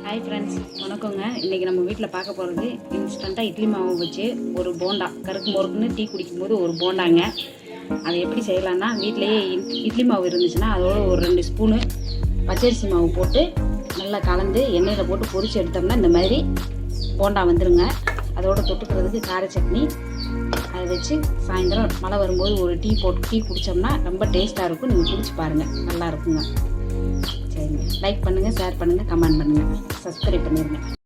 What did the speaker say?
Hi friends, வணக்கங்க. இன்றைக்கி நம்ம வீட்டில் பார்க்க போகிறது இன்ஸ்டண்ட்டாக இட்லி மாவு வச்சு ஒரு போண்டா. கருக்கு முறுக்குன்னு டீ குடிக்கும்போது ஒரு போண்டாங்க. அதை எப்படி செய்யலான்னா, வீட்டிலையே இட்லி மாவு இருந்துச்சுன்னா அதோட ஒரு 2 ஸ்பூனு பச்சரிசி மாவு போட்டு நல்லா கலந்து எண்ணெயில் போட்டு பொரிச்சு எடுத்தோம்னா இந்த மாதிரி போண்டா வந்துடுங்க. அதோட தொட்டுக்கிறதுக்கு கார சட்னி அதை வச்சு சாயந்தரம் மழை வரும்போது ஒரு டீ குடித்தோம்னா ரொம்ப டேஸ்ட்டாக இருக்கும். நீங்கள் குடிச்சு பாருங்கள், நல்லா இருக்குங்க. சரிங்க, லைக் பண்ணுங்கள், ஷேர் பண்ணுங்கள், கமெண்ட் பண்ணுங்கள், சப்ஸ்கிரைப் பண்ணிடுங்க.